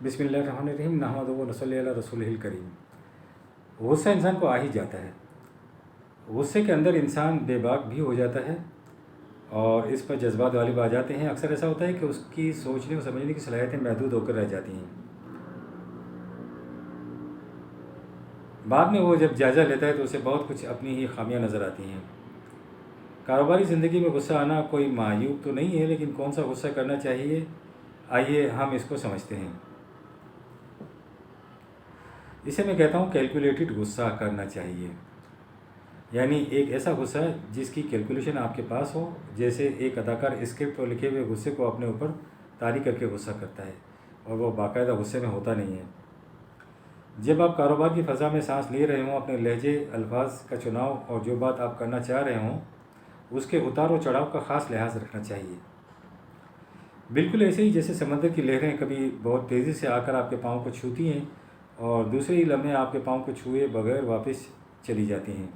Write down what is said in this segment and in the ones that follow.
बिस्मिल्लाहिर्रहमानिर्रहीम नहमदुहु व नसल्ली अला रसूलिहिल करीम। गुस्सा इंसान को आ ही जाता है। गुस्से के अंदर इंसान बेबाक भी हो जाता है और इस पर जज्बात गालिब आ जाते हैं। अक्सर ऐसा होता है कि उसकी सोचने और समझने की सलाहियतें महदूद होकर रह जाती हैं। बाद में वो जब जायज़ा लेता है तो उसे बहुत कुछ अपनी ही खामियां नज़र आती हैं। कारोबारी ज़िंदगी में गुस्सा आना कोई मायूब तो नहीं है, लेकिन कौन सा गुस्सा करना चाहिए, आइए हम इसको समझते हैं। इसे मैं कहता हूँ कैलकुलेटेड गुस्सा करना चाहिए, यानी एक ऐसा गुस्सा जिसकी कैलकुलेशन आपके पास हो। जैसे एक अदाकार स्क्रिप्ट पर लिखे हुए गुस्से को अपने ऊपर तारी करके गुस्सा करता है और वो बाकायदा गुस्से में होता नहीं है। जब आप कारोबार की फ़ज़ा में सांस ले रहे हों, अपने लहजे, अल्फाज का चुनाव और जो बात आप करना चाह रहे हों उसके उतार और चढ़ाव का ख़ास लिहाज रखना चाहिए। बिल्कुल ऐसे ही जैसे समंदर की लहरें कभी बहुत तेज़ी से आकर आपके पाँव को छूती हैं और दूसरे ही लम्हे आपके पाँव को छुए बगैर वापस चली जाती हैं।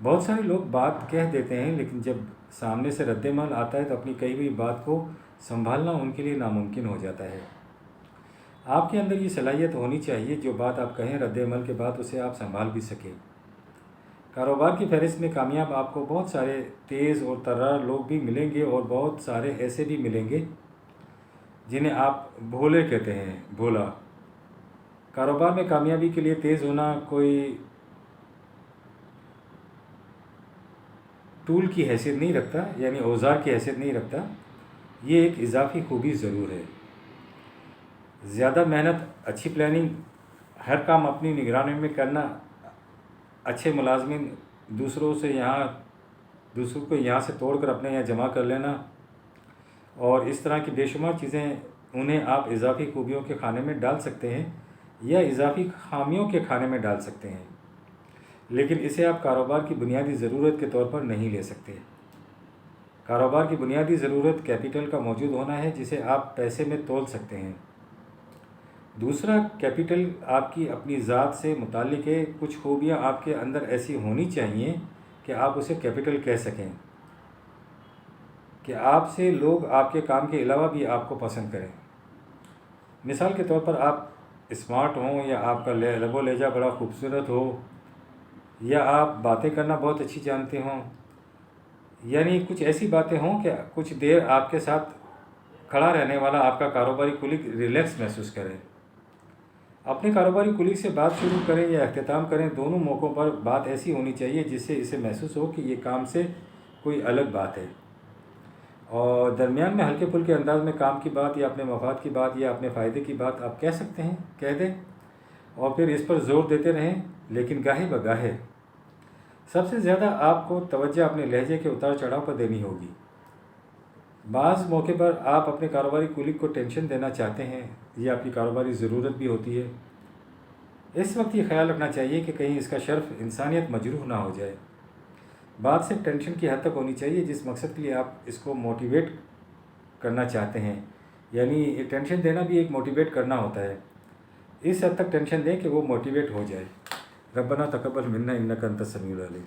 बहुत सारे लोग बात कह देते हैं, लेकिन जब सामने से रद्देमल आता है तो अपनी कही हुई बात को संभालना उनके लिए नामुमकिन हो जाता है। आपके अंदर ये सलाहियत होनी चाहिए, जो बात आप कहें रद्देमल के बाद उसे आप संभाल भी सकें। कारोबार की फहरिस्त में कामयाब आपको बहुत सारे तेज़ और तर्रार लोग भी मिलेंगे और बहुत सारे ऐसे भी मिलेंगे जिन्हें आप भोले कहते हैं, भोला। कारोबार में कामयाबी के लिए तेज़ होना कोई टूल की हैसियत नहीं रखता, यानी औजार की हैसियत नहीं रखता। ये एक इजाफी खूबी ज़रूर है। ज़्यादा मेहनत, अच्छी प्लानिंग, हर काम अपनी निगरानी में करना, अच्छे मुलाजमिन, दूसरों को यहाँ से तोड़कर अपने यहाँ जमा कर लेना और इस तरह की बेशुमार चीज़ें, उन्हें आप इजाफी खूबियों के खाने में डाल सकते हैं या इजाफी खामियों के खाने में डाल सकते हैं, लेकिन इसे आप कारोबार की बुनियादी ज़रूरत के तौर पर नहीं ले सकते। कारोबार की बुनियादी ज़रूरत कैपिटल का मौजूद होना है, जिसे आप पैसे में तोल सकते हैं। दूसरा कैपिटल आपकी अपनी ज़ात से मुताल्लिक़ है। कुछ खूबियाँ आपके अंदर ऐसी होनी चाहिए कि आप उसे कैपिटल कह सकें, कि आपसे लोग आपके काम के अलावा भी आपको पसंद करें। मिसाल के तौर पर आप स्मार्ट हों, या आपका लबो लहजा बड़ा खूबसूरत हो, या आप बातें करना बहुत अच्छी जानते हों, यानी कुछ ऐसी बातें हों कि कुछ देर आपके साथ खड़ा रहने वाला आपका कारोबारी कुलीग रिलैक्स महसूस करे। अपने कारोबारी कुलीग से बात शुरू करें या अख्तिताम करें, दोनों मौक़ों पर बात ऐसी होनी चाहिए जिससे इसे महसूस हो कि ये काम से कोई अलग बात है, और दरमियान में हल्के फुल्के अंदाज में काम की बात या अपने मफाद की बात या अपने फ़ायदे की बात आप कह सकते हैं, कह दें, और फिर इस पर ज़ोर देते रहें, लेकिन गाहे बगाहे। सबसे ज़्यादा आपको तवज्जो अपने लहजे के उतार चढ़ाव पर देनी होगी। बाज़ मौके पर आप अपने कारोबारी कुलीग को टेंशन देना चाहते हैं, यह आपकी कारोबारी ज़रूरत भी होती है। इस वक्त ये ख्याल रखना चाहिए कि कहीं इसका शर्फ इंसानियत मजरूह ना हो जाए। बात सिर्फ टेंशन की हद तक होनी चाहिए जिस मकसद के लिए आप इसको मोटिवेट करना चाहते हैं, यानी टेंशन देना भी एक मोटिवेट करना होता है। इस हद तक टेंशन दें कि वो मोटिवेट हो जाए। रब्बना तक़ब्बल मिन्ना इन्नका अंतस समीउल अलीम।